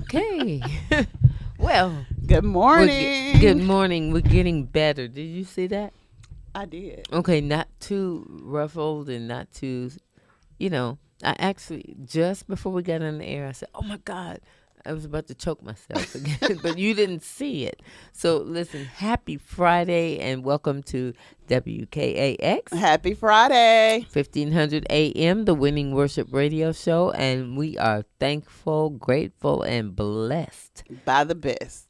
Okay. Well, Good good morning. morning. We're getting better. Did you see that? I did. Okay, not too ruffled and not too, you know. I actually, just before we got on the air, I said, oh my God, I was about to choke myself again, but you didn't see it. So listen, happy Friday and welcome to WKAX. Happy Friday. 1500 AM, the Winning Worship Radio Show, and we are thankful, grateful, and blessed. By the best.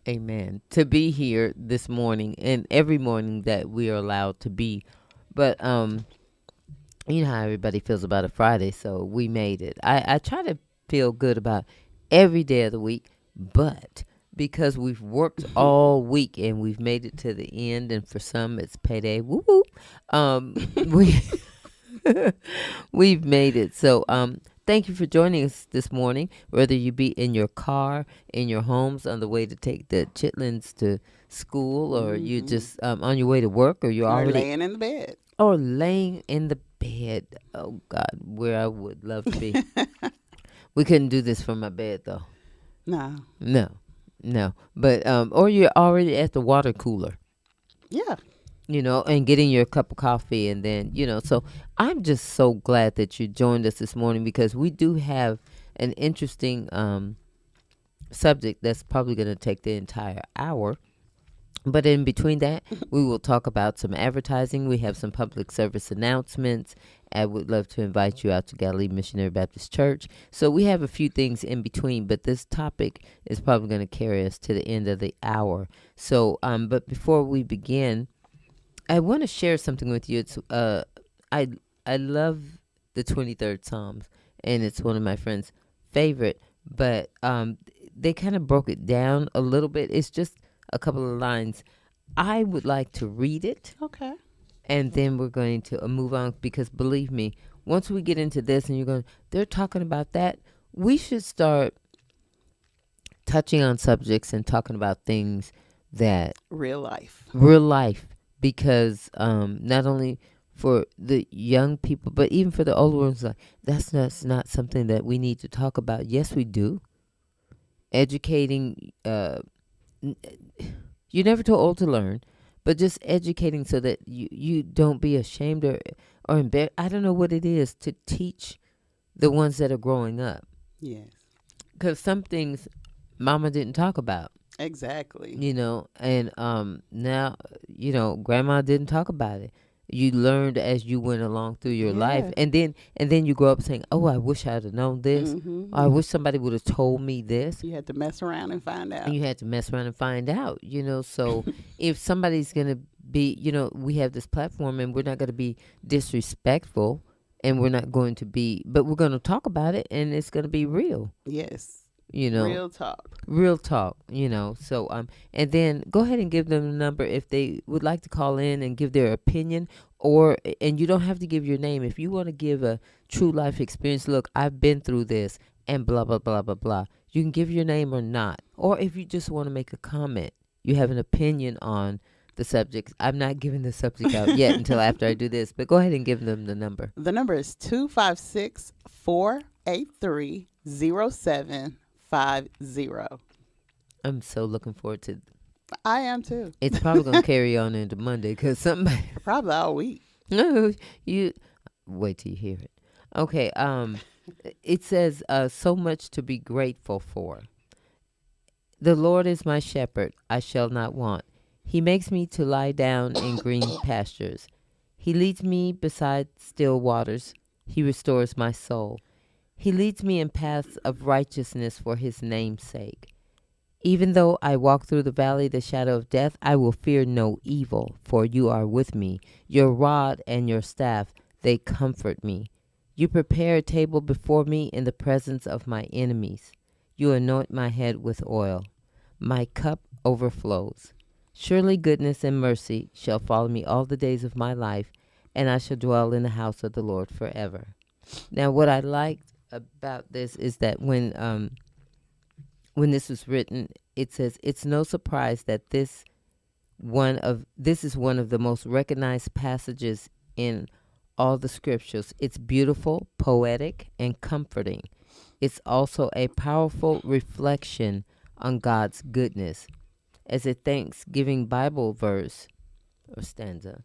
Amen. To be here this morning and every morning that we are allowed to be. But you know how everybody feels about a Friday, so we made it. I try to feel good about every day of the week, but because we've worked all week and we've made it to the end, and for some it's payday, woo woo. We we've made it. So thank you for joining us this morning, whether you be in your car, in your homes, on the way to take the chitlins to school, or you're just on your way to work, or you're Or already laying in the bed. or laying in the bed. Oh God, where I would love to be. We couldn't do this from my bed though. No. No. But or you're already at the water cooler, Yeah. and getting your cup of coffee, and then, so I'm just so glad that you joined us this morning, because we do have an interesting subject that's probably going to take the entire hour. But in between that, we will talk about some advertising. We have some public service announcements. I would love to invite you out to Galilee Missionary Baptist Church. So we have a few things in between, but this topic is probably going to carry us to the end of the hour. So, but before we begin, I want to share something with you. It's I love the 23rd Psalms, and it's one of my friends' favorite. But they kind of broke it down a little bit. It's just a couple of lines. I would like to read it, Okay. and then we're going to move on, because believe me, once we get into this and they're talking about that, we should start touching on subjects and talking about things that Real life. real life, because not only for the young people, but even for the older ones, like that's not something that we need to talk about. Yes, we do. Educating, you're never too old to learn, but just educating so that you don't be ashamed or embarrassed. I don't know what it is to teach the ones that are growing up, Yes. because some things mama didn't talk about. Exactly. And now, grandma didn't talk about it. You learned as you went along through your life, Yes. and then you grow up saying, oh, I wish I'd have known this. Or I wish somebody would have told me this. You had to mess around and find out. And you had to mess around and find out. So if somebody's going to be, we have this platform, and we're not going to be disrespectful, and we're not going to be, but we're going to talk about it, and it's going to be real. Yes. Real Real talk. talk. So and then go ahead and give them the number if they would like to call in and give their opinion, and you don't have to give your name. If you want to give a true life experience, look, I've been through this and blah blah blah blah blah, you can give your name or not. Or if you just want to make a comment, you have an opinion on the subject. I'm not giving the subject out yet until after I do this, but go ahead and give them the number. The number is 256-483-0750. I'm so looking forward to. I am too. It's probably gonna carry on into Monday, because somebody. Probably all week. No, you wait till you hear it. Okay. It says so much to be grateful for. The Lord is my shepherd; I shall not want. He makes me to lie down in green pastures. He leads me beside still waters. He restores my soul. He leads me in paths of righteousness for his name's sake. Even though I walk through the valley of the shadow of death, I will fear no evil, for you are with me. Your rod and your staff, they comfort me. You prepare a table before me in the presence of my enemies. You anoint my head with oil. My cup overflows. Surely goodness and mercy shall follow me all the days of my life, and I shall dwell in the house of the Lord forever. Now, what I liked about this is that when this was written, it says it's no surprise that this is one of the most recognized passages in all the scriptures. It's beautiful, poetic, and comforting. It's also a powerful reflection on God's goodness. As a Thanksgiving Bible verse or stanza,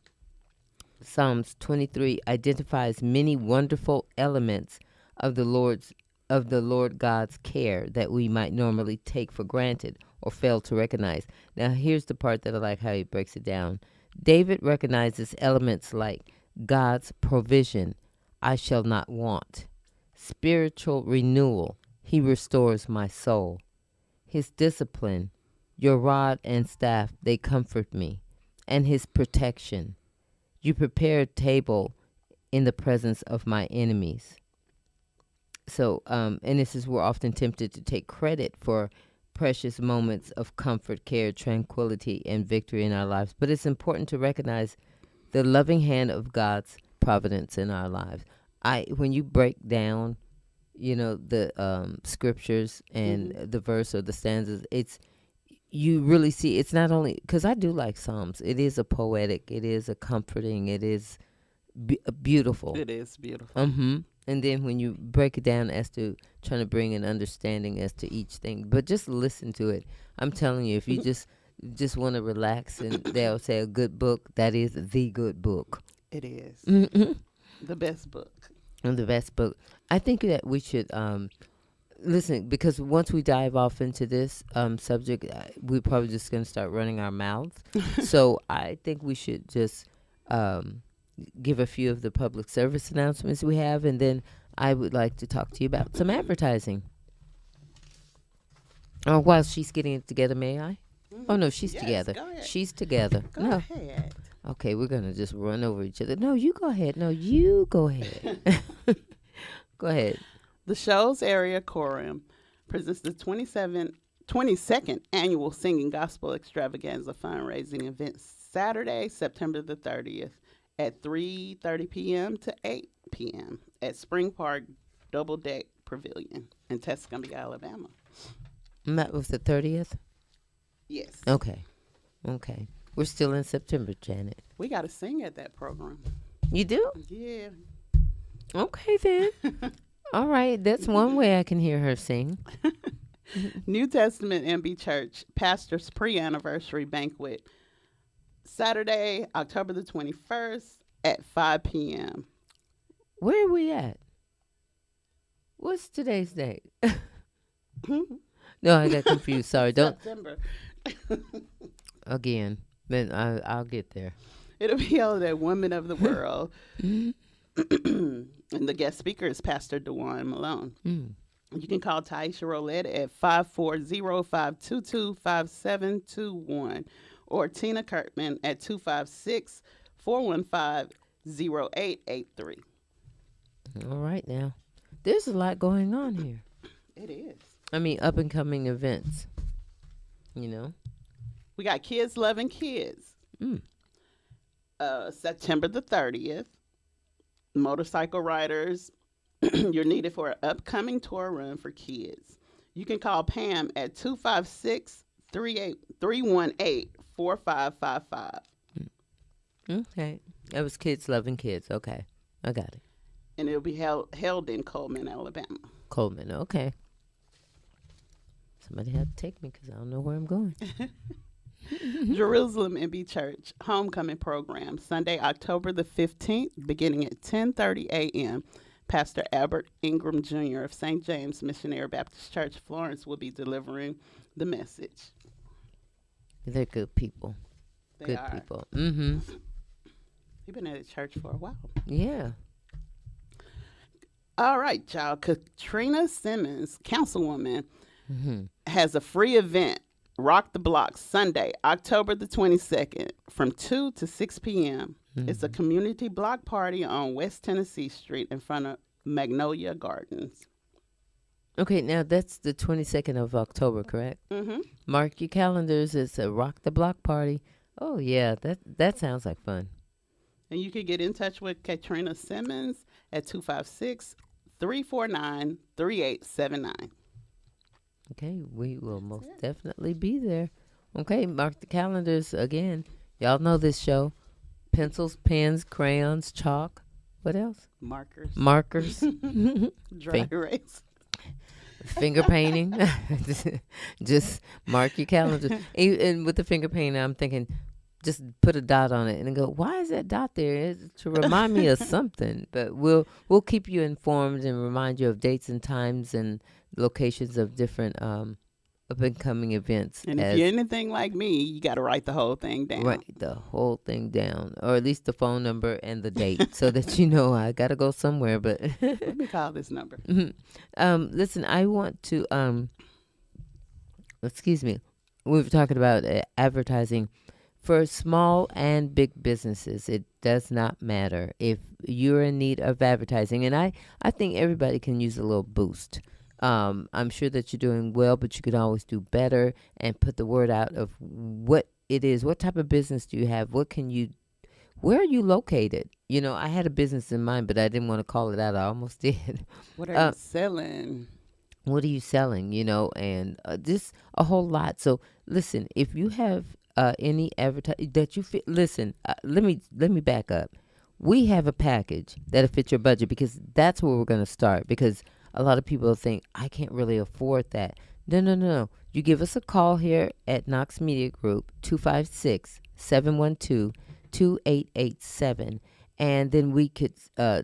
Psalms 23 identifies many wonderful elements of the Lord God's care that we might normally take for granted or fail to recognize. Now, here's the part that I like how he breaks it down. David recognizes elements like God's provision, I shall not want; spiritual renewal, he restores my soul; his discipline, your rod and staff, they comfort me; and his protection, you prepare a table in the presence of my enemies. So, and this is, we're often tempted to take credit for precious moments of comfort, care, tranquility, and victory in our lives. But it's important to recognize the loving hand of God's providence in our lives. When you break down, the scriptures and the verse or the stanzas, you really see it's not only, because I do like Psalms. It is a poetic, it is a comforting, it is beautiful. It is beautiful. And then when you break it down as to trying to bring an understanding as to each thing, but just listen to it. I'm telling you, if you just want to relax, and they'll say a good book, that is the good book. It is. Mm-hmm. The best book. And the best book. I think that we should listen, because once we dive off into this subject, we're probably just going to start running our mouths. So I think we should just give a few of the public service announcements we have, and then I would like to talk to you about some advertising. While she's getting it together, may I? Oh, no, she's together. Go ahead. She's together. Go ahead. Okay, we're going to just run over each other. No, you go ahead. No, you go ahead. Go ahead. The Shoals Area Quorum presents the 22nd Annual Singing Gospel Extravaganza fundraising event Saturday, September the 30th at 3:30 p.m. to 8 p.m. at Spring Park Double Deck Pavilion in Tuscumbia, Alabama. And that was the 30th? Yes. Okay. We're still in September, Janet. We got to sing at that program. You do? Yeah. Okay, then. All right. That's one way I can hear her sing. New Testament MB Church Pastor's Pre-Anniversary Banquet, Saturday, October the 21st at 5 p.m. Where are we at? What's today's date? No, I got confused. Sorry. Don't. September. Again. Then I'll get there. It'll be held at Women of the World. And the guest speaker is Pastor DeJuan Malone. You can call Taisha Rolette at 540-522-5721 or Tina Kirkman at 256-415-0883. All right now. There's a lot going on here. It is. I mean, up and coming events. We got Kids Loving Kids. September the 30th. Motorcycle riders, you're needed for an upcoming tour run for kids. You can call Pam at 256-318-4555. Okay. That was Kids Loving Kids. Okay. I got it. And it'll be held in Coleman, Alabama. Coleman. Okay. Somebody had to take me because I don't know where I'm going. Jerusalem MB Church Homecoming Program, Sunday, October the 15th, beginning at 10:30 a.m. Pastor Albert Ingram Jr. of St. James Missionary Baptist Church, Florence, will be delivering the message. They're good people. They are. People. Mm-hmm. You've been at the church for a while. Yeah. All right, y'all. Katrina Simmons, councilwoman, has a free event, Rock the Block, Sunday, October the 22nd, from 2 to 6 p.m. It's a community block party on West Tennessee Street in front of Magnolia Gardens. Okay, now that's the 22nd of October, correct? Mm-hmm. Mark your calendars. It's a Rock the Block party. Oh, yeah, that sounds like fun. And you can get in touch with Katrina Simmons at 256-349-3879. Okay, we will most definitely be there. Okay, mark the calendars again. Y'all know this show. Pencils, pens, crayons, chalk. What else? Markers. Markers. Dry erase. Finger painting. Just mark your calendar. And with the finger painting, I'm thinking, just put a dot on it and then go, why is that dot there? It's to remind me of something. But we'll keep you informed and remind you of dates and times and locations of different up and coming events. And if you're anything like me, you got to write the whole thing down. Write the whole thing down, or at least the phone number and the date, so that you know I got to go somewhere. But let me call this number. Listen, I want to excuse me. We were talking about advertising. For small and big businesses, it does not matter if you're in need of advertising. And I think everybody can use a little boost. I'm sure that you're doing well, but you could always do better and put the word out of what it is. What type of business do you have? Where are you located? You know, I had a business in mind, but I didn't want to call it out. I almost did. What are you selling? What are you selling? You know, and just a whole lot. So listen, if you have any advertising that you feel, listen, let me back up. We have a package that'll fit your budget, because that's where we're going to start, because a lot of people think I can't really afford that. No. You give us a call here at Knox Media Group, 256-712-2887, and then we could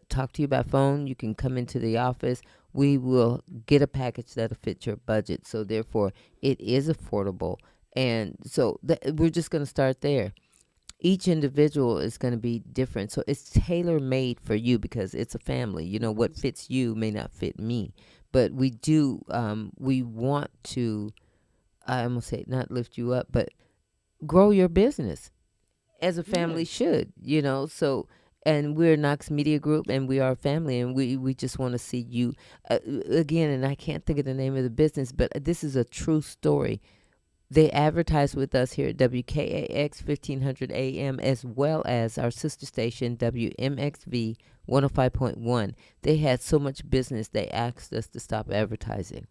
talk to you by phone. You can come into the office. We will get a package that'll fit your budget. So therefore, it is affordable. And so we're just going to start there. Each individual is going to be different. So it's tailor-made for you, because it's a family. You know, what fits you may not fit me. But we do, we want to, I almost say not lift you up, but grow your business as a family should, you know. So, and we're Knox Media Group, and we are a family, and we just want to see you, again, and I can't think of the name of the business, but this is a true story. They advertise with us here at WKAX 1500 AM, as well as our sister station, WMXV 105.1. They had so much business, they asked us to stop advertising.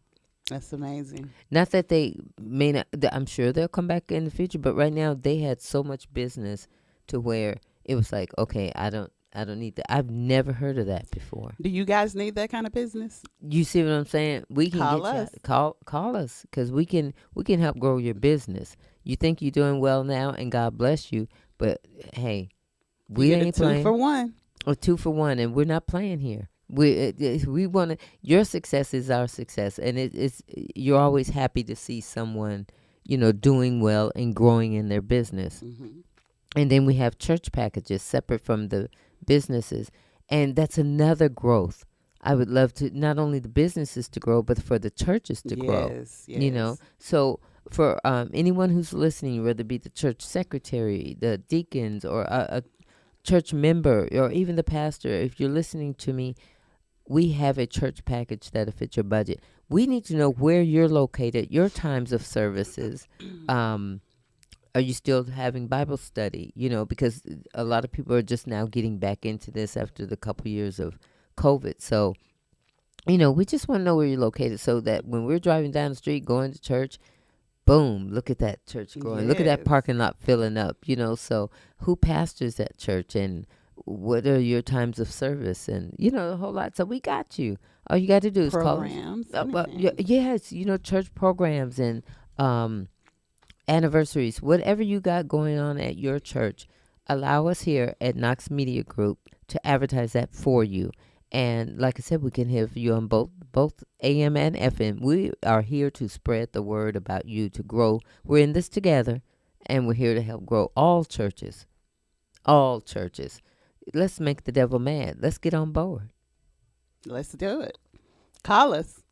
That's amazing. Not that they may not, I'm sure they'll come back in the future, but right now they had so much business to where it was like, okay, I don't need that. I've never heard of that before. Do you guys need that kind of business? You see what I'm saying? We can call get us. Call us, because we can help grow your business. You think you're doing well now, and God bless you, but hey, we ain't playing. 2 for 1. Or 2 for 1, and we're not playing here. We want to. Your success is our success, and it's you're always happy to see someone, you know, doing well and growing in their business. Mm-hmm. And then we have church packages separate from the businesses, and that's another growth. I would love to, not only the businesses to grow, but for the churches to grow. Yes. You know, so for anyone who's listening, whether it be the church secretary, the deacons, or a church member, or even the pastor, if you're listening to me, we have a church package that'll fit your budget. We need to know where you're located, your times of services. Are you still having Bible study? You know, because a lot of people are just now getting back into this after the couple years of COVID. So, you know, we just want to know where you're located, so that when we're driving down the street going to church, boom, look at that church growing. Look at that parking lot filling up, you know. So who pastors that church, and what are your times of service, and, you know, a whole lot. So we got you. All you got to do is programs, call us. Yes, you know, church programs and anniversaries, whatever you got going on at your church, allow us here at Knox Media Group to advertise that for you. And like I said, we can have you on both AM and FM. We are here to spread the word about you, to grow. We're in this together, and we're here to help grow all churches. All churches. Let's make the devil mad. Let's get on board. Let's do it. Call us,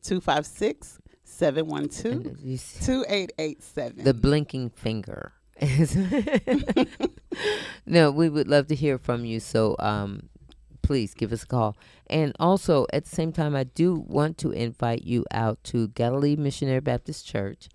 256-712-2887. The blinking finger. No, we would love to hear from you. So please give us a call. And also, at the same time, I do want to invite you out to Galilee Missionary Baptist Church,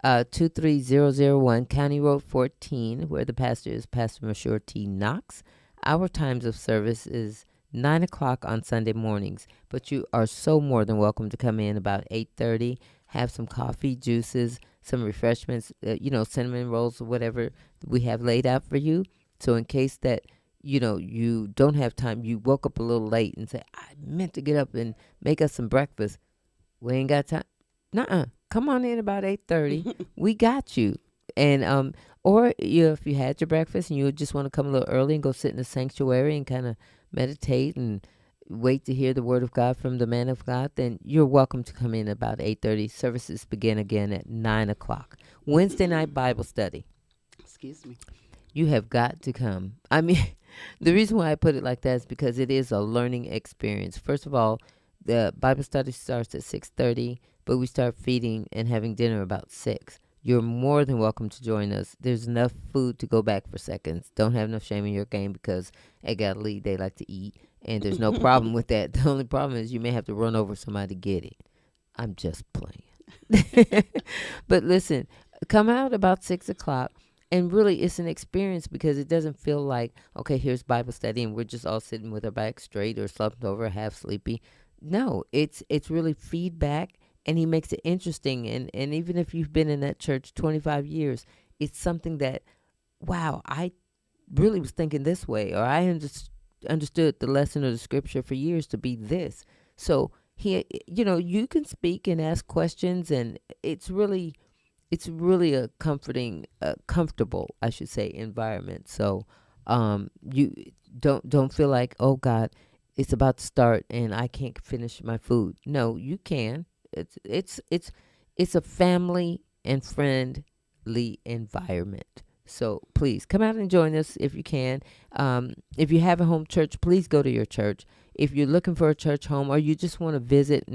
23001 County Road 14, where the pastor is Pastor Mashur T. Knox. Our times of service is 9 o'clock on Sunday mornings, but you are so more than welcome to come in about 8:30, have some coffee, juices, some refreshments, you know, cinnamon rolls or whatever we have laid out for you. So in case that, you know, you don't have time, you woke up a little late and say, I meant to get up and make us some breakfast. We ain't got time. Nuh-uh. Come on in about 8:30. We got you. And or if you had your breakfast and you just want to come a little early and go sit in the sanctuary and kind of meditate and wait to hear the word of God from the man of God, then you're welcome to come in about 8:30. Services begin again at 9 o'clock. Wednesday night Bible study. Excuse me. You have got to come. I mean, the reason why I put it like that is because it is a learning experience. First of all, the Bible study starts at 6:30, but we start feeding and having dinner about 6. You're more than welcome to join us. There's enough food to go back for seconds. Don't have enough shame in your game because at Galilee they like to eat, and there's no problem with that. The only problem is you may have to run over somebody to get it. I'm just playing. But listen, come out about 6 o'clock. And really, it's an experience because it doesn't feel like, okay, here's Bible study and we're just all sitting with our back straight or slumped over, half sleepy. No, it's really feedback, and he makes it interesting. And even if you've been in that church 25 years, it's something that, wow, I really was thinking this way, or I understood the lesson of the scripture for years to be this. So you can speak and ask questions, and it's really a comfortable, I should say, environment. So you don't feel like, oh God, it's about to start and I can't finish my food. No, you can. It's a family and friendly environment. So please come out and join us if you can. If you have a home church, please go to your church. If you're looking for a church home or you just want to visit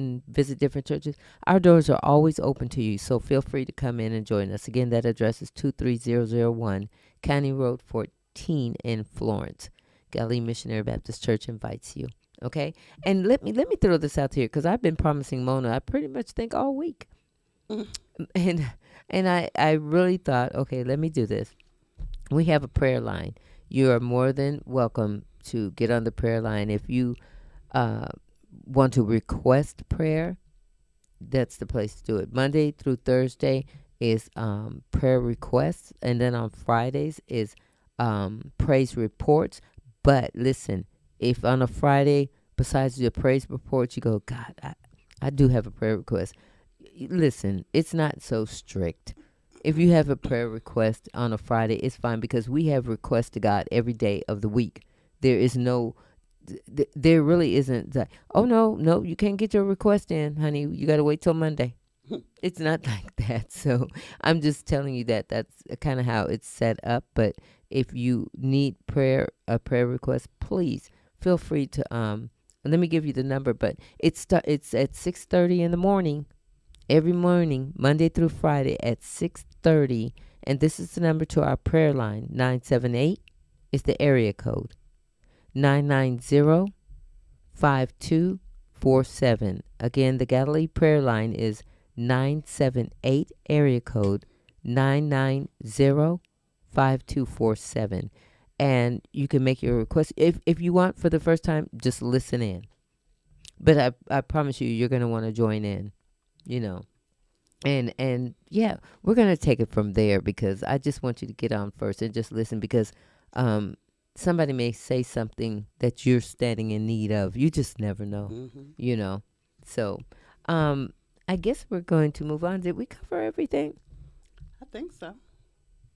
different churches, our doors are always open to you. So feel free to come in and join us. Again, that address is 23001 County Road 14 in Florence. Galilee Missionary Baptist Church invites you. Okay? And let me throw this out here because I've been promising Mona, I pretty much think all week. And I really thought, okay, let me do this. We have a prayer line. You are more than welcome to get on the prayer line. If you want to request prayer, that's the place to do it. Monday through Thursday is prayer requests, and then on Fridays is praise reports. But listen, if on a Friday, besides the praise reports, you go, God, I do have a prayer request. Listen, it's not so strict. If you have a prayer request on a Friday, it's fine because we have requests to God every day of the week. There is no, there really isn't that, oh, no, you can't get your request in, honey. You got to wait till Monday. It's not like that. So I'm just telling you that that's kind of how it's set up. But if you need a prayer request, please feel free to, let me give you the number, but it's at 6:30 in the morning. Every morning, Monday through Friday at 6:30. And this is the number to our prayer line. 978 is the area code. 990-5247. Again, the Galilee prayer line is 978 area code 990-5247. And you can make your request. If you want for the first time, just listen in. But I promise you're going to want to join in. And yeah, we're going to take it from there because I just want you to get on first and just listen because somebody may say something that you're standing in need of. You just never know, So I guess we're going to move on. Did we cover everything? I think so.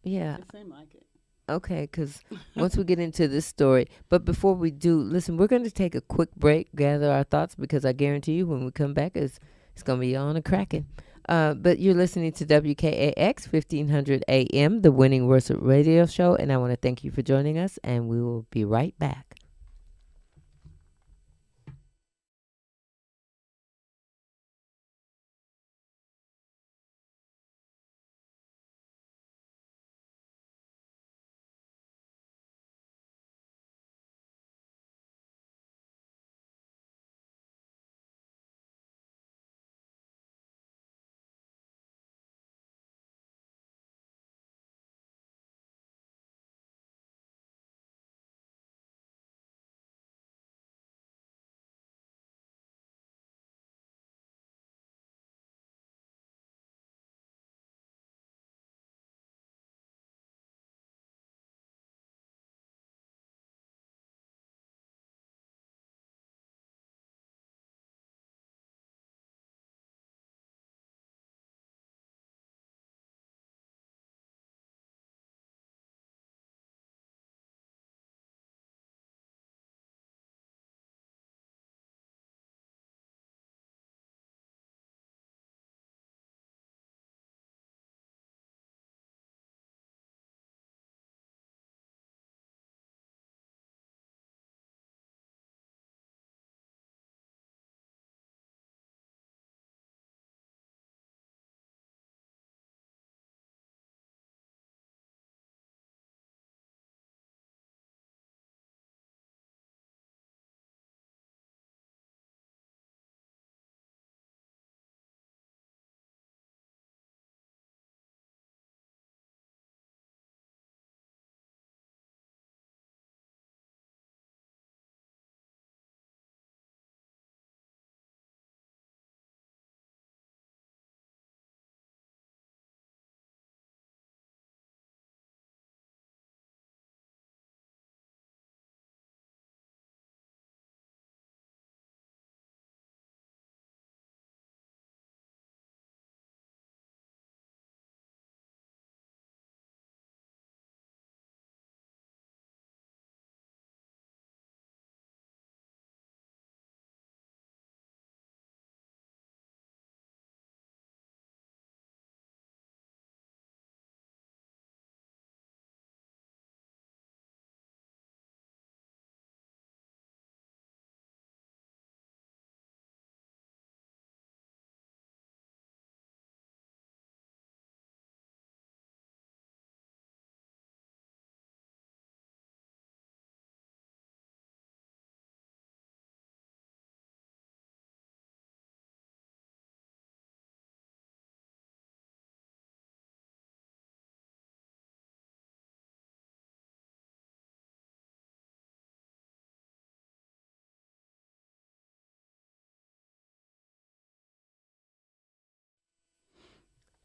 Yeah. It seemed like it. Okay, because once we get into this story, but before we do, listen, we're going to take a quick break, gather our thoughts, because I guarantee you when we come back, it's going to be on a cracking. But you're listening to WKAX 1500 AM, the Winning Worship Radio Show, and I want to thank you for joining us, and we will be right back.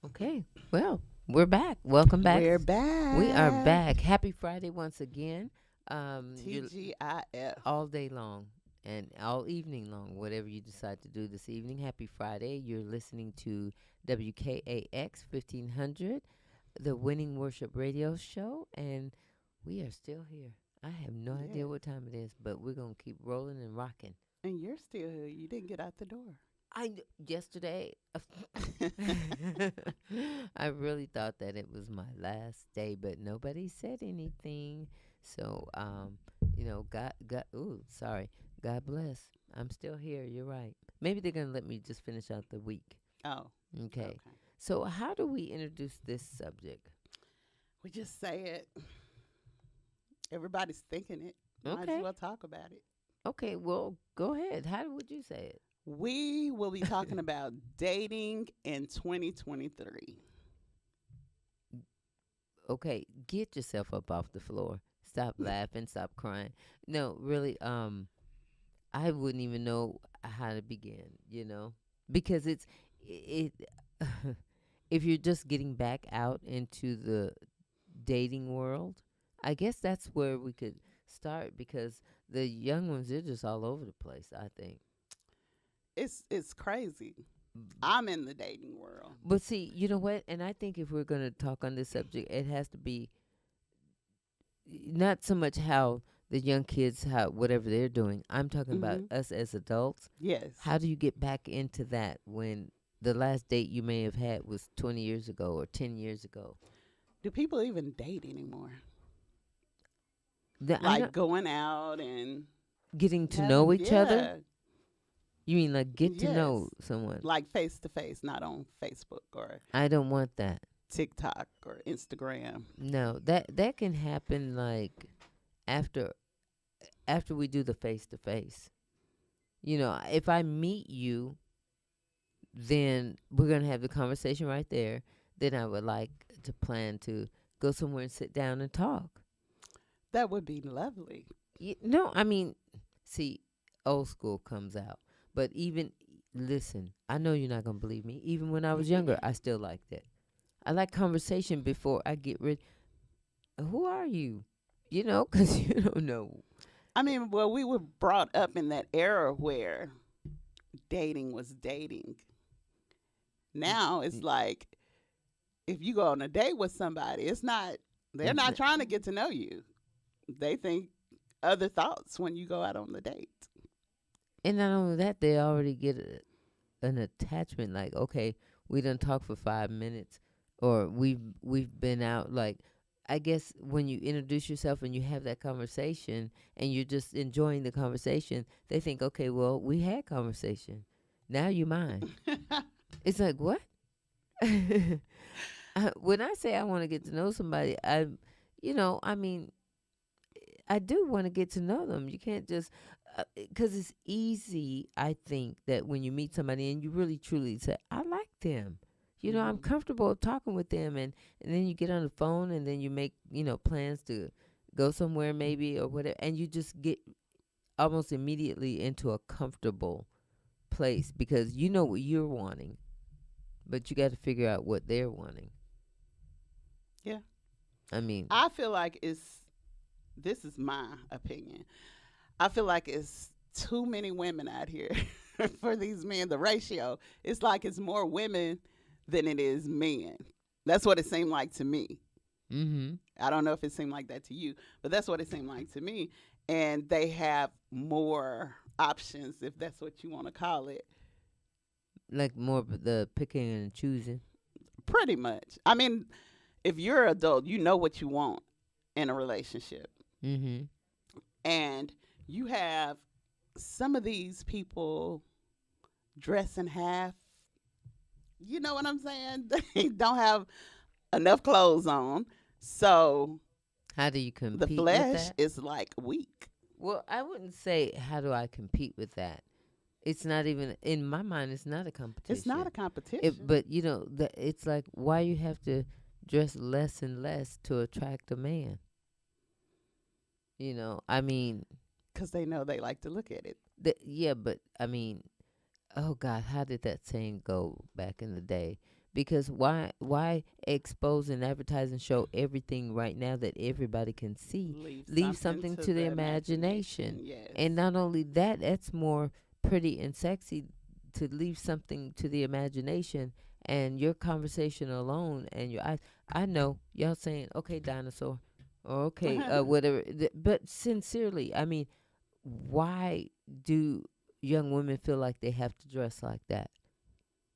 Okay. Well, we're back. Welcome back. We're We are back. back. Happy Friday once again. You TGIF. all day long and all evening long, whatever you decide to do this evening. Happy Friday. You're listening to WKAX 1500, the Winning Worship Radio Show, and we are still here. I have no Yeah. idea what time it is, but we're going to keep rolling and rocking. And you're still here. You didn't get out the door. Yesterday, I really thought that it was my last day, but nobody said anything. So, God bless. I'm still here. You're right. Maybe they're gonna let me just finish out the week. Oh, Okay. okay. So, how do we introduce this subject? We just say it. Everybody's thinking it. Might Okay. as well talk about it. Okay. Well, go ahead. How would you say it? We will be talking about dating in 2023. Okay. Get yourself up off the floor. Stop laughing. Stop crying. No, really. I wouldn't even know how to begin, because it if you're just getting back out into the dating world, I guess that's where we could start because the young ones they're just all over the place, I think. It's crazy. I'm in the dating world. But see, you know what? And I think if we're going to talk on this subject, it has to be not so much how the young kids how whatever they're doing. I'm talking about us as adults. Yes. How do you get back into that when the last date you may have had was 20 years ago or 10 years ago? Do people even date anymore? I Like don't- going out and getting to having- know each other? yeah, You mean like get to know Yes. someone? like face to face, not on Facebook or I don't want that. TikTok or Instagram. No, that can happen like after we do the face to face. If I meet you, then we're going to have the conversation right there. Then I would like to plan to go somewhere and sit down and talk. That would be lovely. No, I mean, see, old school comes out. But even, listen, I know you're not going to believe me. Even when I was younger, I still liked it. I like conversation before I get rid. Who are you? Because you don't know. I mean, well, we were brought up in that era where dating was dating. Now it's like if you go on a date with somebody, they're not trying to get to know you. They think other thoughts when you go out on the date. And not only that, they already get an attachment. Like, okay, we done talk for 5 minutes, or we've been out. Like, I guess when you introduce yourself and you have that conversation, and you're just enjoying the conversation, they think, okay, well, we had conversation. Now you mine. It's like what? When I say I want to get to know somebody, I mean, I do want to get to know them. You can't just, because it's easy, I think, that when you meet somebody and you really truly say, I like them. I'm comfortable talking with them. And then you get on the phone and then you make, plans to go somewhere maybe or whatever. And you just get almost immediately into a comfortable place because you know what you're wanting. But you got to figure out what they're wanting. Yeah. I mean, I feel like this is my opinion. I feel like it's too many women out here for these men. The ratio, it's like it's more women than it is men. That's what it seemed like to me. I don't know if it seemed like that to you, but that's what it seemed like to me. And they have more options, if that's what you want to call it. like more of the picking and choosing. Pretty much. I mean, if you're an adult, you know what you want in a relationship. And you have some of these people dressing half, you know what I'm saying? They don't have enough clothes on. So How do you compete the with flesh that? is like weak. Well, I wouldn't say how do I compete with that. It's not even in my mind. It's not a competition. It's not a competition. But it's like why you have to dress less and less to attract a man. I mean, Because they know they like to look at it. yeah, but I mean, oh God, how did that saying go back in the day? Because why expose and advertise and show everything right now that everybody can see? Leave Leave something something to to the the imagination. imagination. Yes. And not only that, that's more pretty and sexy, to leave something to the imagination and your conversation alone and your eyes. I know y'all saying, okay, dinosaur, or okay, whatever. But sincerely, I mean, why do young women feel like they have to dress like that?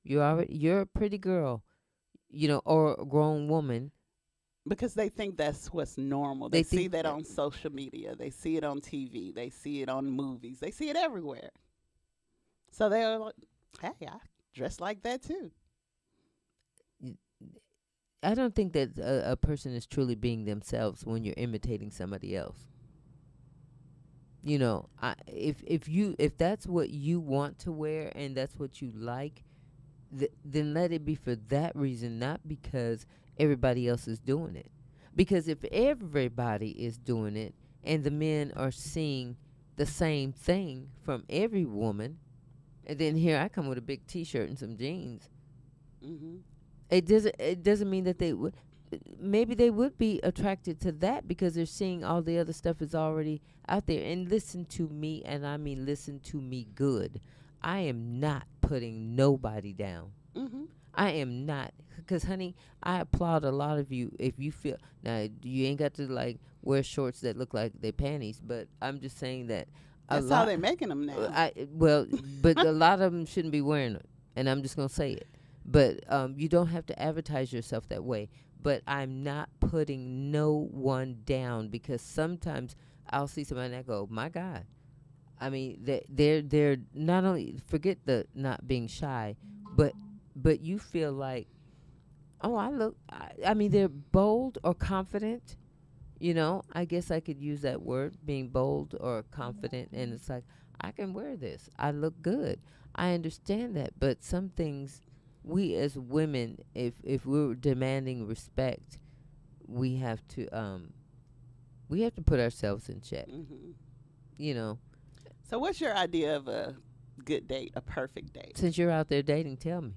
You're a pretty girl, or a grown woman. Because they think that's what's normal. They They see think that that on social media. They see it on TV. They see it on movies. They see it everywhere. So they're like, hey, I dress like that too. I don't think that a person is truly being themselves when you're imitating somebody else. If that's what you want to wear and that's what you like, then let it be for that reason, not because everybody else is doing it. Because if everybody is doing it and the men are seeing the same thing from every woman, and then here I come with a big T-shirt and some jeans, Mm-hmm. it doesn't mean that they would. Maybe they would be attracted to that because they're seeing all the other stuff is already out there. And listen to me, and I mean listen to me good. I am not putting nobody down. Mm-hmm. I am not, because honey, I applaud a lot of you if you feel. Now you ain't got to like wear shorts that look like they panties, but I'm just saying that a That's how lot. they're making them now. But a lot of them shouldn't be wearing it, and I'm just gonna say it. But you don't have to advertise yourself that way. But I'm not putting no one down, because sometimes I'll see somebody and I go, my God. I mean, they're not only, forget the not being shy, but you feel like, oh, I mean, they're bold or confident. I guess I could use that word, being bold or confident, and it's like, I can wear this. I look good. I understand that, but some things, we as women, if we're demanding respect, we have to put ourselves in check. Mm-hmm. You know, So what's your idea of a good date, a perfect date? since you're out there dating, tell me.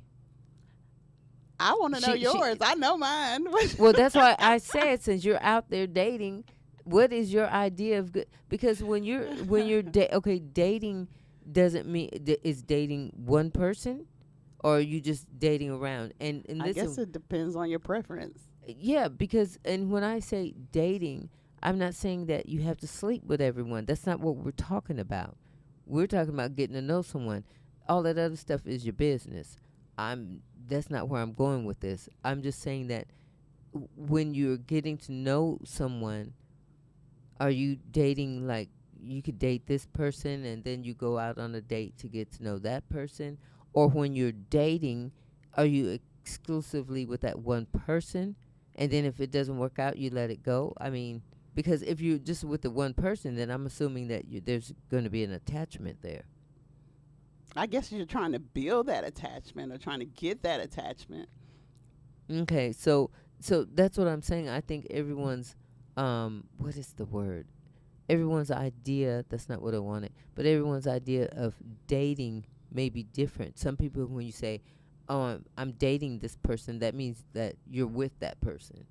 I want to know She- yours. I know mine. Well, that's why I said, since you're out there dating, what is your idea of good? Because okay, dating doesn't mean is dating one person, or are you just dating around? And I guess listen, it depends on your preference. yeah, because, and when I say dating, I'm not saying that you have to sleep with everyone. That's not what we're talking about. We're talking about getting to know someone. All that other stuff is your business. That's not where I'm going with this. I'm just saying that when you're getting to know someone, are you dating, like, you could date this person and then you go out on a date to get to know that person? Or when you're dating, are you exclusively with that one person, and then if it doesn't work out, you let it go? I mean, because if you're just with the one person, then I'm assuming that there's going to be an attachment there. I guess you're trying to build that attachment or trying to get that attachment. Okay, so that's what I'm saying. I think everyone's what is the word? Everyone's idea, that's not what I wanted, but everyone's idea of dating may be different. Some people, when you say, "Oh, I'm dating this person," that means that you're with that person.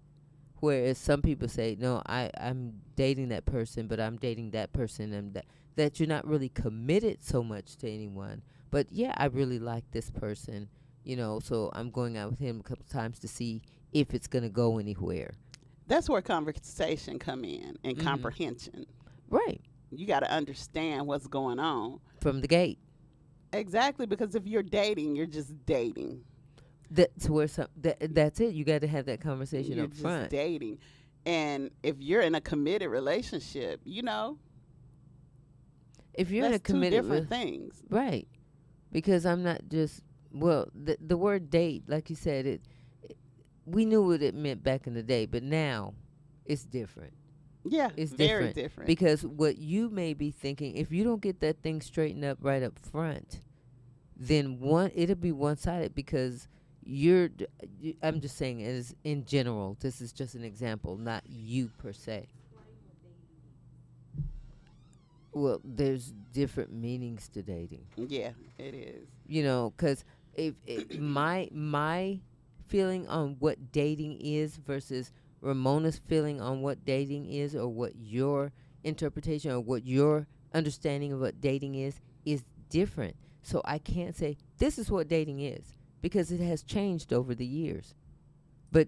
Whereas some people say, "No, I'm dating that person, but I'm dating that person," and that you're not really committed so much to anyone. But yeah, I really like this person, so I'm going out with him a couple times to see if it's gonna go anywhere. That's where conversation come in and Mhm. comprehension. Right. You got to understand what's going on. From the gate. Exactly, because if you're dating, you're just dating. That's where that's it. You got to have that conversation You're up just front. dating. And if you're in a committed relationship, If you're in that's a committed two different things. right, because I'm not just, well, the word date, like you said, we knew what it meant back in the day, but now it's different. Yeah, It's very different different. because what you may be thinking, if you don't get that thing straightened up right up front, then it'll be one sided, because I'm just saying, as in general, this is just an example, not you per se. Well, there's different meanings to dating. Yeah, it is. Because if my feeling on what dating is versus Ramona's feeling on what dating is, or what your interpretation or what your understanding of what dating is different. So I can't say this is what dating is because it has changed over the years. But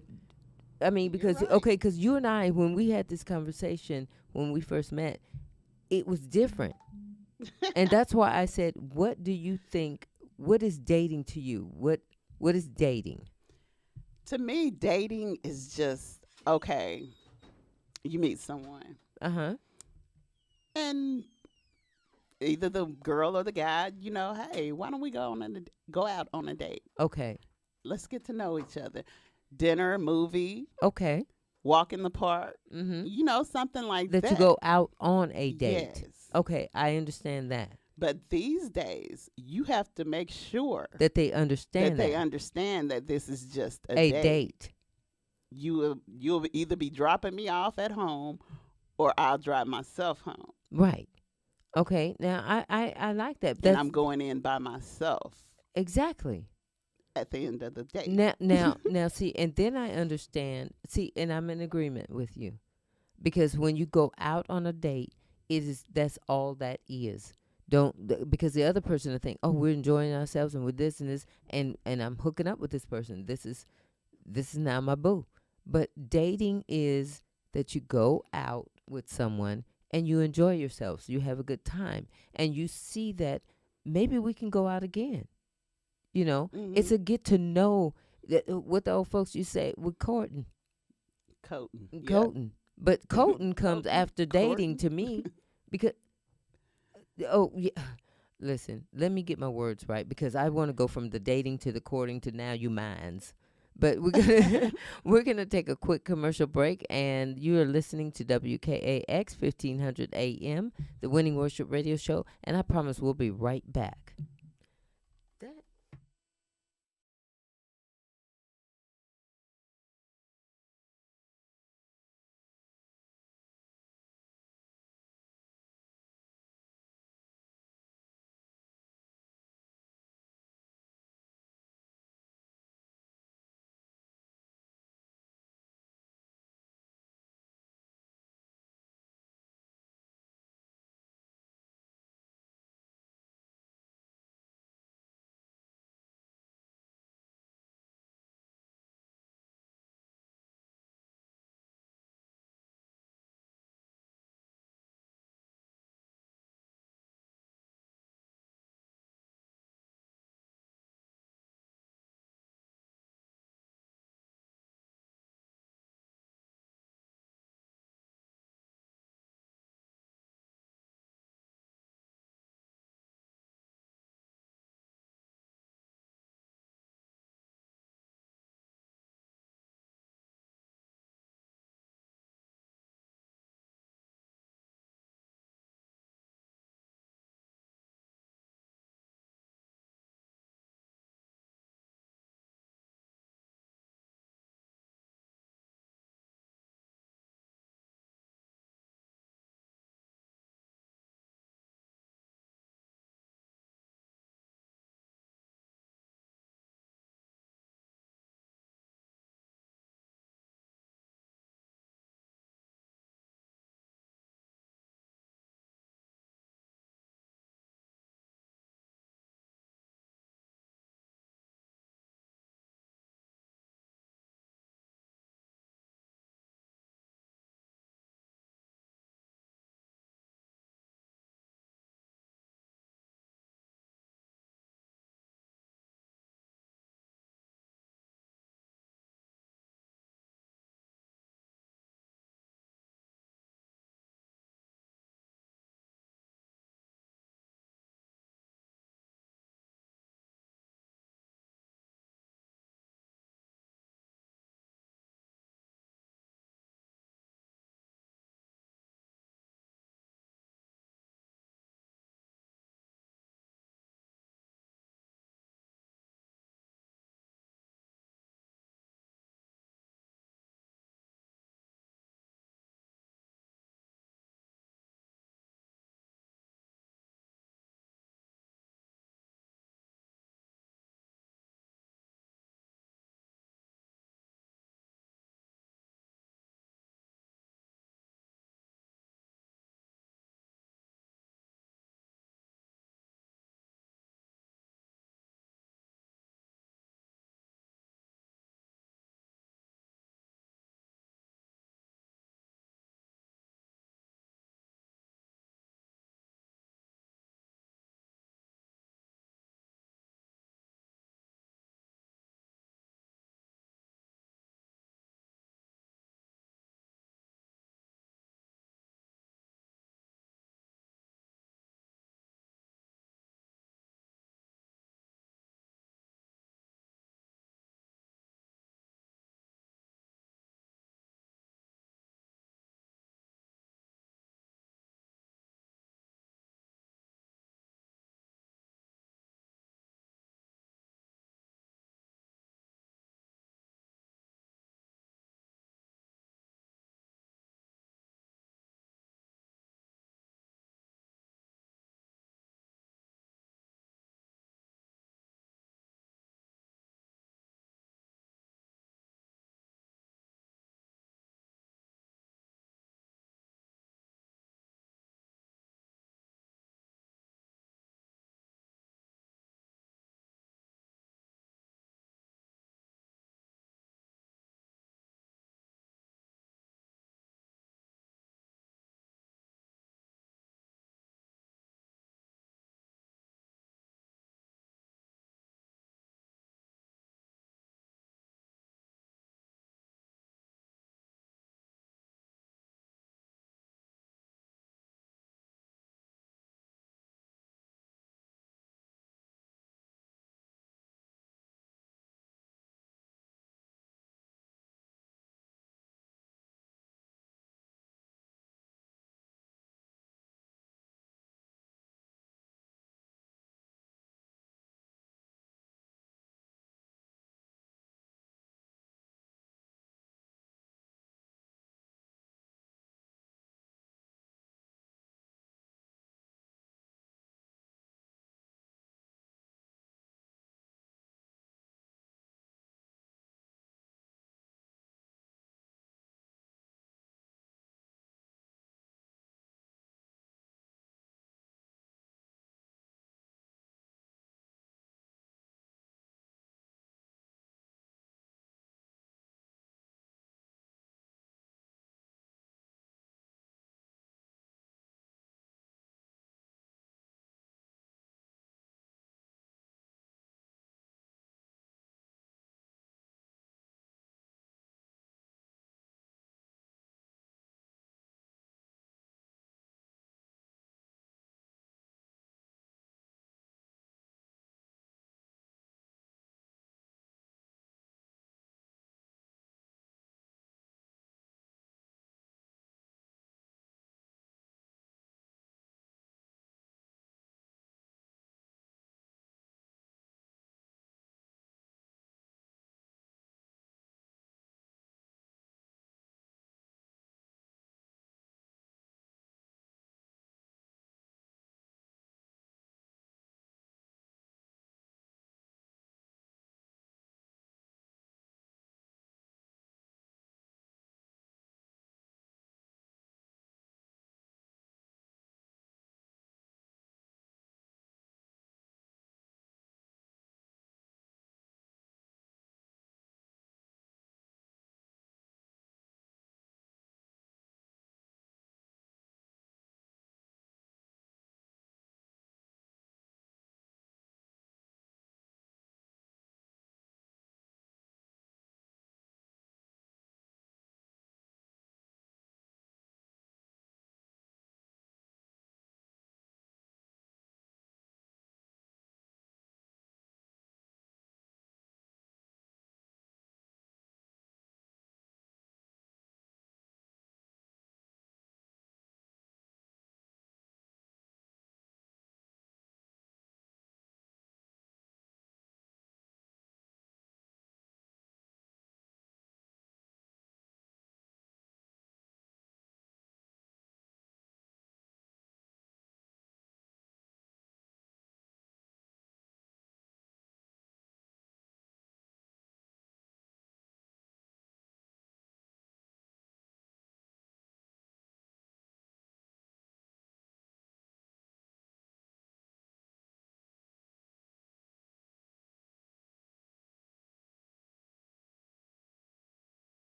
I mean, You're because right. okay, because you and I, when we had this conversation when we first met, it was different, and that's why I said, "What do you think? What is dating to you? What is dating?" To me, dating is just okay. You meet someone, Uh huh. and either the girl or the guy, hey, why don't we go out on a date? Okay. Let's get to know each other. Dinner, movie, Okay. walk in the park, Mm-hmm. something like That you that. go out on a date. Yes. Okay, I understand that. But these days, you have to make sure That they that understand they that understand that this is just a a date. date. You'll either be dropping me off at home or I'll drive myself home. Right. Okay. Now I like that. And That's I'm going in by myself exactly. at the end of the date. Now, see, and then I understand. See, and I'm in agreement with you because when you go out on a date, that's all that is. Because the other person will think, oh, we're enjoying ourselves and with this and this, and I'm hooking up with this person. This is now my boo. But dating is that you go out with someone and you enjoy yourselves. You have a good time, and you see that maybe we can go out again. It's Hmm. a get to know that what the old folks used to say with courting, Coating. Yep. courting. But courting comes Coating. after dating Courting. to me, because oh yeah. Listen, let me get my words right because I want to go from the dating to the courting to now you minds. But we're gonna we're gonna take a quick commercial break, and you are listening to WKAX 1500 AM, the Winning Worship Radio Show, and I promise we'll be right back.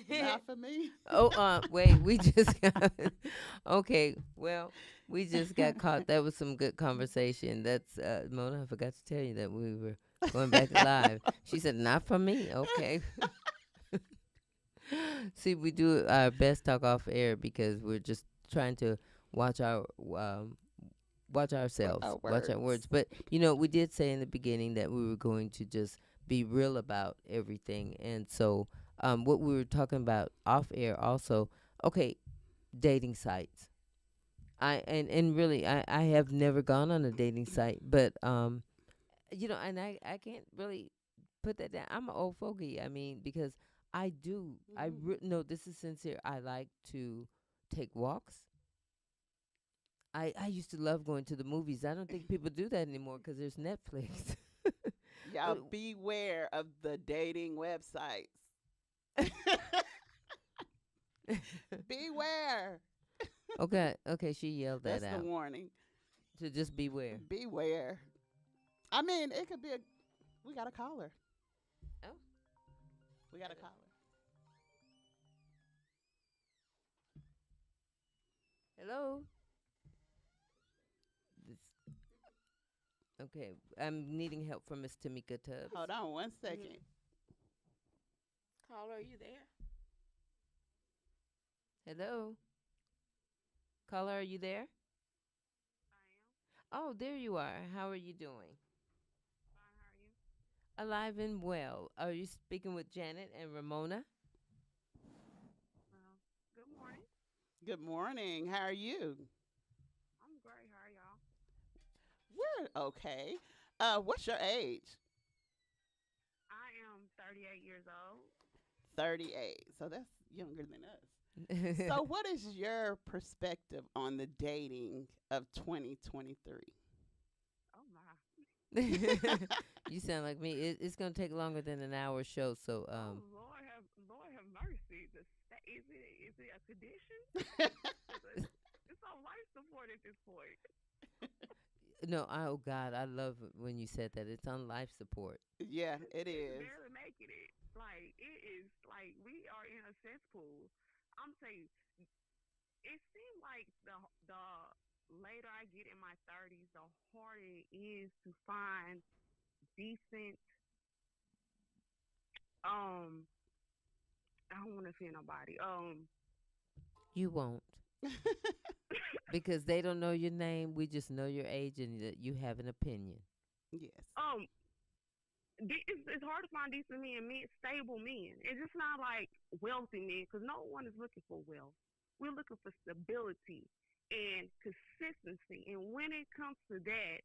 Not for me. Oh, wait, we just got okay. Well, we just got caught. That was some good conversation. That's Mona. I forgot to tell you that we were going back live. She said, "Not for me." Okay. See, we do our best talk off air because we're just trying to watch our watch ourselves, Our watch our words. words. But we did say in the beginning that we were going to just be real about everything, and so what we were talking about off air also. Okay, dating sites. And really, I have never gone on a dating site, but and I can't really put that down. I'm an old fogey. I mean, because no, this is sincere. I like to take walks. I used to love going to the movies. I don't think people do that anymore because there's Netflix. Y'all beware of the dating websites. Beware. Okay, she yelled that That's the out. warning. To just beware. Beware. I mean, it could be a. We got a caller. Oh, We got a caller. hello. This, okay, I'm needing help from Miss Tamika Tubbs. Hold on 1 second. Caller, are you there? Hello, caller, are you there? I am. Oh, there you are. How are you doing? Fine, how are you? Alive and well. Are you speaking with Janet and Ramona? Well, good morning. Good morning. How are you? I'm great. How are y'all? We're okay. What's your age? I am 38 years old. 38. So that's younger than us. So, what is your perspective on the dating of 2023? Oh my. You sound like me. It's gonna take longer than an hour show. So Oh Lord have mercy. Is it a condition? It's on life support at this point. no, oh God, I love it when you said that. It's on life support. Yeah, it It's is. barely making it. Like it is like we are in a cesspool. I'm saying it seems like the later I get in my 30s, the harder it is to find decent. Um, I don't want to offend nobody. You won't because they don't know your name. We just know your age and that you have an opinion. Yes. um, it's hard to find decent men, stable men. It's just not like wealthy men because no one is looking for wealth. We're looking for stability and consistency. And when it comes to that,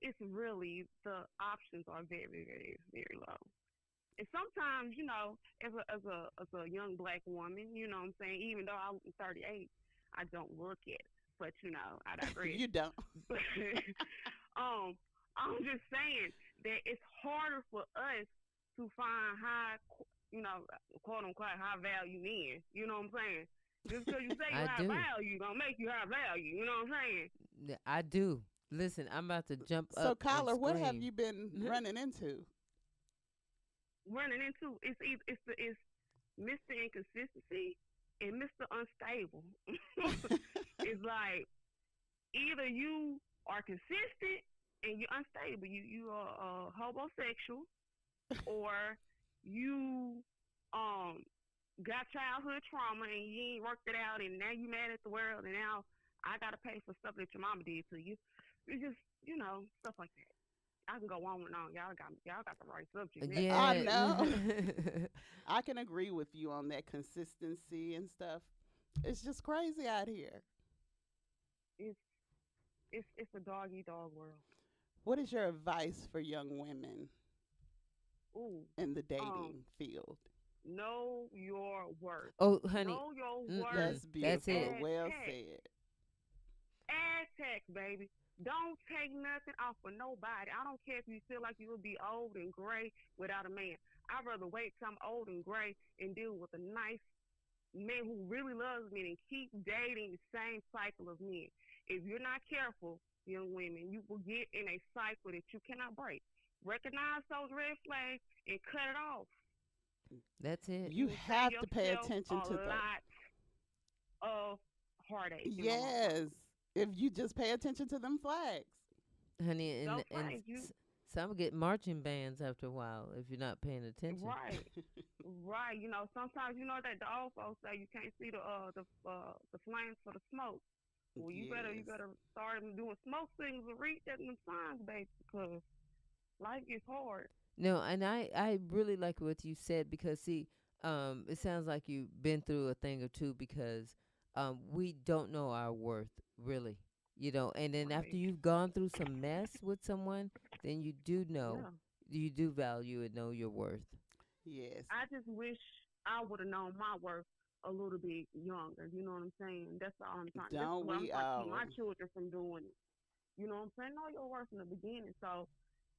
it's really the options are very, very, very low. And sometimes, as a young black woman, you know what I'm saying, even though I'm 38, I don't look at it. But I digress. You don't. But um, I'm just saying that it's harder for us to find quote unquote high value men. You know what I'm saying? Just because you say you I high do. value, gonna make you high value. You know what I'm saying? I do. Listen, I'm about to jump So, up and Kyler, what have scream. you been running into? Running into it's Mr. Inconsistency and Mr. Unstable. It's like either you are consistent and you're unstable. You are homosexual, or you um got childhood trauma and you ain't worked it out, and now you mad at the world, and now I gotta pay for stuff that your mama did to you. It's just stuff like that. I can go on and on. Y'all got the right subject there. I Yeah. know. I can agree with you on that consistency and stuff. It's just crazy out here. It's it's a dog eat dog world. What is your advice for young women Ooh, in the um, dating field? know your worth. Oh, honey. Know your worth Mm-mm. That's and That's beautiful. it. add Well tax. said. Add tax, baby. Don't take nothing off of nobody. I don't care if you feel like you'll be old and gray without a man. I'd rather wait till I'm old and gray and deal with a nice man who really loves me and keep dating the same cycle of men. If you're not careful, young women, you will get in a cycle that you cannot break. Recognize those red flags and cut it off. That's it. You You save have to pay yourself attention a to the lot of heartache in the long run. yes. If you just pay attention to them flags. Honey, Those flags, you some get marching bands after a while if you're not paying attention. right, right. You know, sometimes you know that the old folks say you can't see the flames for the smoke. Well, you Yes. better start doing smoke signals and read that in the signs, baby, because life gets hard. No, and I really like what you said because see, it sounds like you've been through a thing or two because we don't know our worth really, and then after Right. you've gone through some mess with someone, then you do know, Yeah. you do value and know your worth. Yes. I just wish I would have known my worth a little bit younger. You know what I'm saying? That's all I'm trying. That's Don't what I'm we trying to keep all? my children from doing it. You know what I'm saying? Know your worth in the beginning, so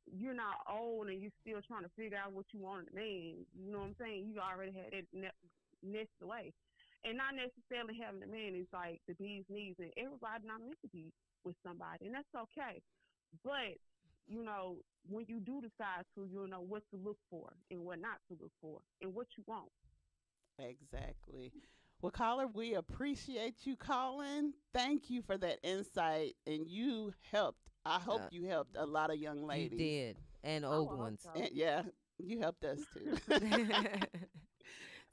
you're not old and you're still trying to figure out what you want in a man. You know what I'm saying? You already had it nested away, and not necessarily having a man is like the bee's knees, and everybody not meant to be with somebody, and that's okay. But when you do decide to, you'll know what to look for and what not to look for, and what you want. Exactly. Well, caller, we appreciate you calling. Thank you for that insight. And you helped, I hope Uh, you helped a lot of young you ladies. did, and I old would hope ones. so. And yeah, you helped us too.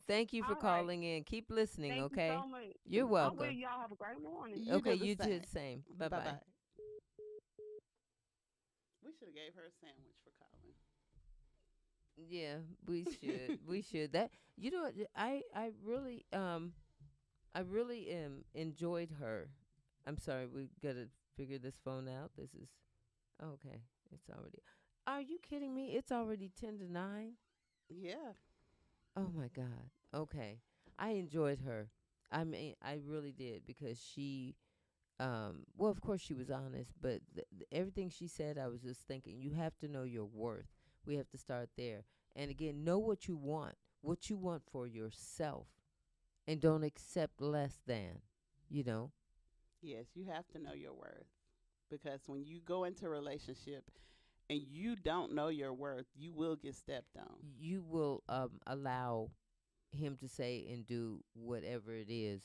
Thank you for All right. calling in. Keep listening, Thank you okay? so much. You're I will. welcome. Y'all have a great morning. You Okay, do the you do same. the same. Bye Bye bye. bye. We should have gave her a sandwich for calling. Yeah, we should. We should. That what, I really enjoyed her. I'm sorry, we gotta figure this phone out. This is okay. It's already. Are you kidding me? It's already 10 to 9. Yeah. Oh my God. Okay, I enjoyed her. I mean, I really did because well, of course she was honest, but everything she said, I was just thinking, you have to know your worth. We have to start there. And again, know what you want for yourself, and don't accept less than, you know. Yes, you have to know your worth. Because when you go into a relationship and you don't know your worth, you will get stepped on. You will allow him to say and do whatever it is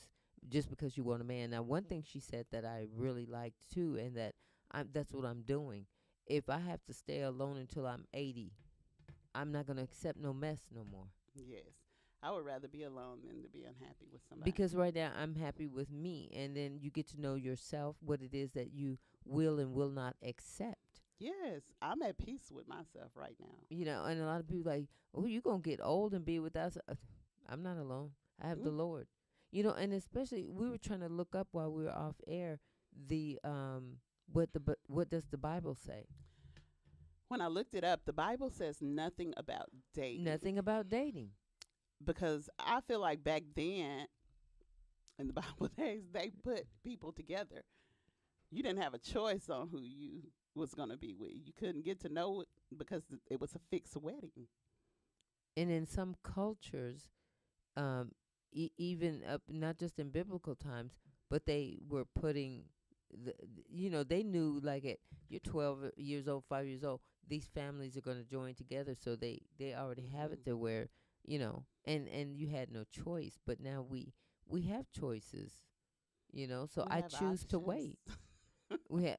just because you want a man. Now, one thing she said that I really liked too, and that's what I'm doing. If I have to stay alone until I'm 80, I'm not going to accept no mess no more. Yes. I would rather be alone than to be unhappy with somebody. Because right now I'm happy with me, and then you get to know yourself, what it is that you will and will not accept. Yes, I'm at peace with myself right now. And a lot of people like, oh, you gonna get old and be with us. I'm not alone. I have the Mm. Lord. And especially we were trying to look up while we were off air the what does the Bible say? When I looked it up, the Bible says nothing about dating. Nothing about dating. Because I feel like back then in the Bible days, they put people together. You didn't have a choice on who you was going to be with. You couldn't get to know it because it was a fixed wedding. And in some cultures, even up, not just in biblical times, but they were putting they knew like at you're 12 years old, 5 years old, these families are going to join together, so they already have it Mhm. to where and you had no choice, but now we have choices, so We I have choose to options. wait. We have,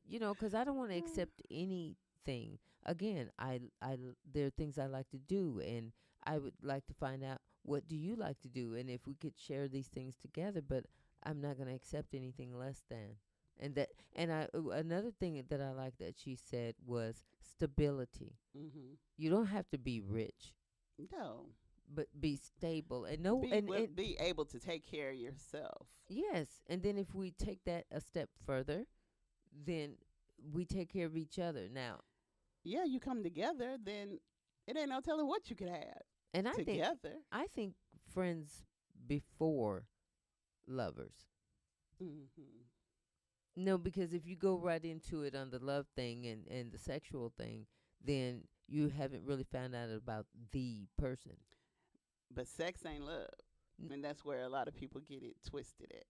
because I don't want to accept anything. Again, there are things I like to do, and I would like to find out what do you like to do, and if we could share these things together. But I'm not going to accept anything less than. Another thing that I like that she said was stability. Hmm. You don't have to be rich, No. but be stable and no and Be able to take care of yourself. yes. And then if we take that a step further, then we take care of each other now. Yeah, you come together, then it ain't no telling what you could have And together. I think friends before lovers. Hmm. No, because if you go right into it on the love thing and the sexual thing, then you haven't really found out about the person. But sex ain't love. N- And that's where a lot of people get it twisted at.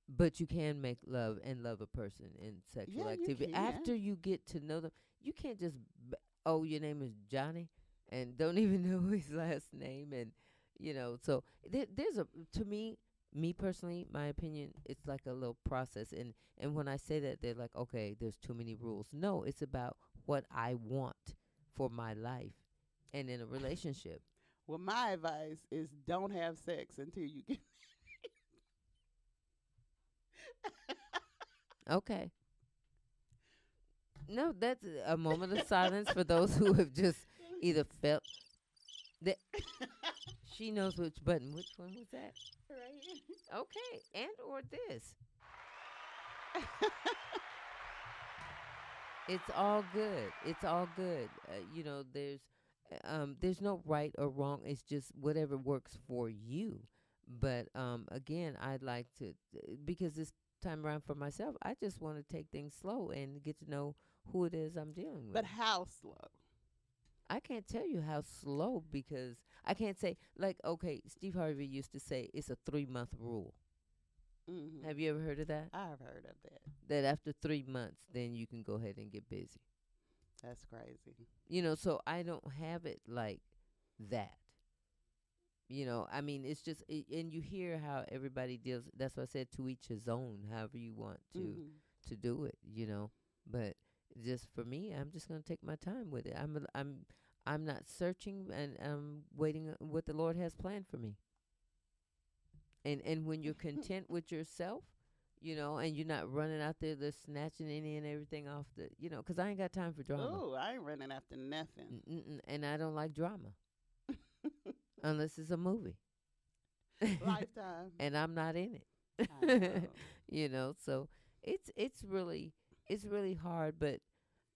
But you can make love and love a person in sexual Yeah, you activity. can. After you get to know them, you can't just, oh, your name is Johnny. and don't even know his last name. And, so there's to me personally, my opinion, it's like a little process. And when I say that, they're like, okay, there's too many rules. No, it's about what I want for my life and in a relationship. Well, my advice is don't have sex until you get. Okay. No, that's a moment of silence for those who have just either felt that she knows which button. Which one was that? Right here. Okay, and or this. It's all good. It's all good. There's no right or wrong. It's just whatever works for you. But again, I'd like to, because this time around for myself, I just want to take things slow and get to know who it is I'm dealing with. But how slow? I can't tell you how slow, because I can't say, like, okay, Steve Harvey used to say it's a 3-month rule. Hmm. Have you ever heard of that? I've heard of that. That after 3 months, then you can go ahead and get busy. That's crazy. So I don't have it like that. I mean, it's just, and you hear how everybody deals. That's why I said to each his own, however you want to do it, But just for me, I'm just going to take my time with it. I'm not searching, and I'm waiting what the Lord has planned for me. And when you're content with yourself, and you're not running out there just snatching any and everything off because I ain't got time for drama. Oh, I ain't running after nothing. And I don't like drama unless it's a movie. Lifetime. And I'm not in it. I know. So it's really hard, but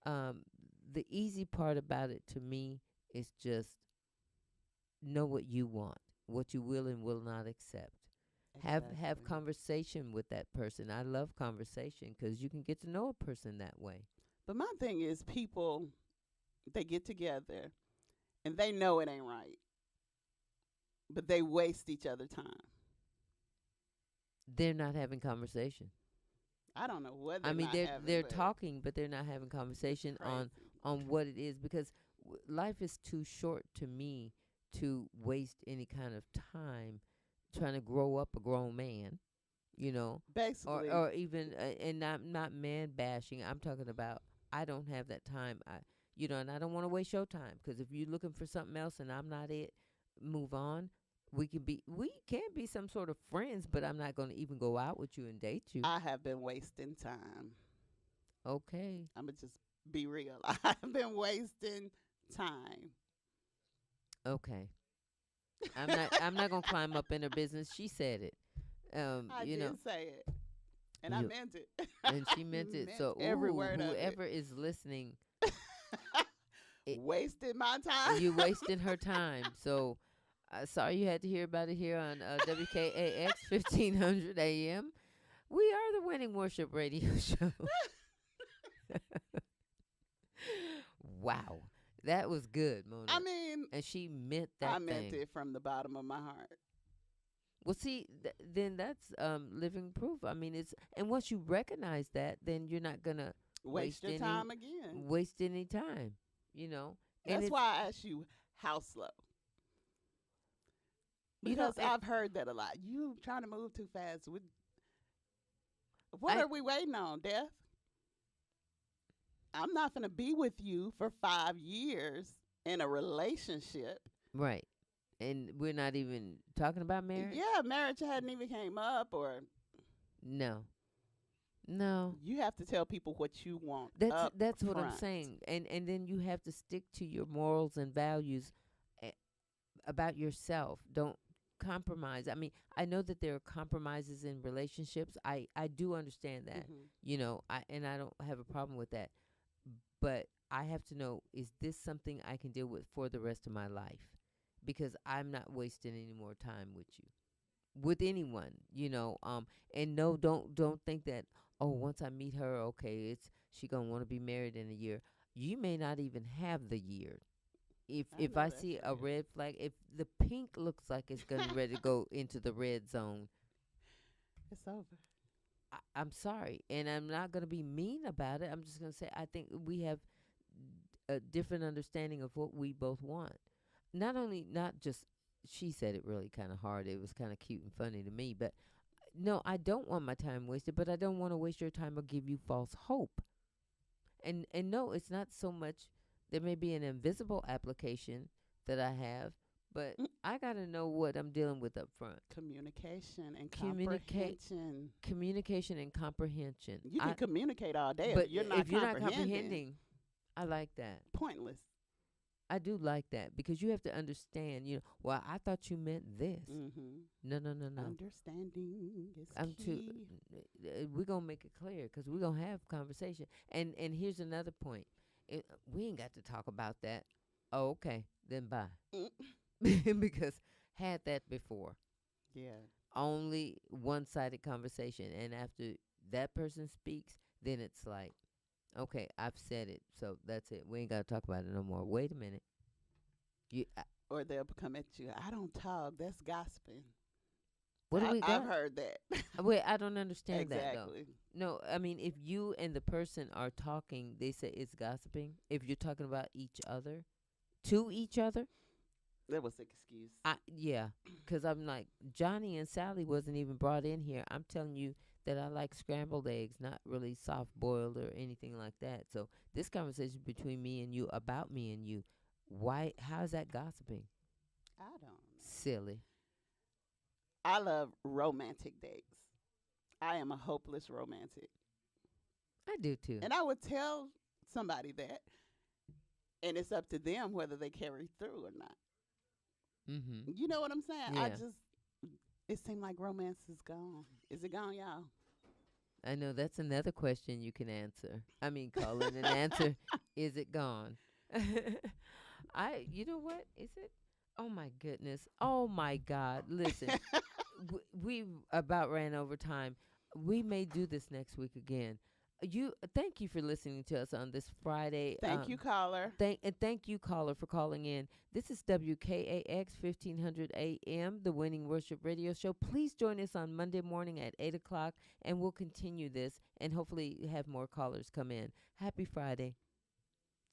the easy part about it to me is just know what you want, what you will and will not accept. Have Exactly. conversation with that person. I love conversation because you can get to know a person that way. But my thing is, people, they get together and they know it ain't right, but they waste each other time. They're not having conversation. I don't know what I mean, not they're having, they're but talking, but they're not having conversation on crazy. what it is, because life is too short to me to waste any kind of time trying to grow up a grown man, Basically, or even and not man bashing. I'm talking about, I don't have that time. And I don't want to waste your time, because if you're looking for something else and I'm not it, move on. We can be some sort of friends, but I'm not going to even go out with you and date you. I have been wasting time. Okay. I'm gonna just be real. I've been wasting time. Okay. I'm not gonna climb up in her business. She said it. I did say it, and I You- meant it. and she meant it. So every word of it. whoever is listening, it- Wasted my time. you wasted her time. So sorry you had to hear about it here on WKAX 1500 AM. We are the winning worship radio show. Wow. That was good, Mona. I mean, And she meant that I meant thing. it from the bottom of my heart. Well, see, then that's living proof. I mean, and once you recognize that, then you're not gonna Waste your any time again. waste any time. And That's it's, why I asked you how slow. You know, Because I've heard that a lot. You trying to move too fast. What I- are we waiting on, Death? I'm not going to be with you for 5 years in a relationship. right, and we're not even talking about marriage. Yeah, marriage hadn't even came up, or No. you have to tell people what you want. That's what I'm front. saying, and then you have to stick to your morals and values about yourself. Don't compromise. I mean, I know that there are compromises in relationships. I do understand that. Mhm. I don't have a problem with that. But I have to know, is this something I can deal with for the rest of my life? Because I'm not wasting any more time with you, with anyone. And no, don't think that, oh, once I meet her, okay, she gonna want to be married in a year. You may not even have the year. If know I that's see a right. red flag, if the pink looks like it's gonna ready to go into the red zone, It's over. I'm sorry, and I'm not gonna be mean about it. I'm just gonna say I think we have a different understanding of what we both want. Not just, she said it really kind of hard. It was kind of cute and funny to me, but no, I don't want my time wasted, but I don't want to waste your time or give you false hope. And no, it's not so much. There may be an invisible application that I have, but I got to know what I'm dealing with up front. Communication and Communicate- comprehension. Communication and comprehension. You can communicate all day, but if you're not if you're not comprehending. comprehending, I like that. Pointless. I do like that because you have to understand. Well, I thought you meant this. Mm-hmm. No. Understanding is I'm key. We're gonna make it clear because we're gonna have conversation. And here's another point. We ain't got to talk about that. Oh, okay, then bye. Because had that before. Yeah. Only one-sided conversation, and after that person speaks, then it's like, okay, I've said it, so that's it. We ain't got to talk about it no more. Wait a minute. Or they'll come at you. I don't talk. That's gossiping. What do we got? I've heard that. Wait, I don't understand that though. Exactly. No, I mean, if you and the person are talking, they say it's gossiping. If you're talking about each other, to each other, That was an excuse. yeah, because I'm like, Johnny and Sally wasn't even brought in here. I'm telling you that I like scrambled eggs, not really soft boiled or anything like that. So this conversation between me and you, about me and you, why? How is that gossiping? I don't know. Silly. I love romantic dates. I am a hopeless romantic. I do too. And I would tell somebody that. And it's up to them whether they carry through or not. Mm-hmm. You know what I'm saying? Yeah. It seemed like romance is gone. Is it gone, y'all? I know that's another question you can answer. I mean, call in and answer. Is it gone? You know what? Is it? Oh my goodness. Oh my God. Listen, we about ran over time. We may do this next week again. Thank you for listening to us on this Friday. Thank you, caller. Thank you, caller, for calling in. This is WKAX 1500 AM, the Winning Worship Radio Show. Please join us on Monday morning at 8 o'clock, and we'll continue this and hopefully have more callers come in. Happy Friday.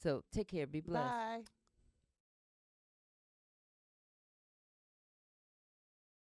So take care. Be blessed. Bye.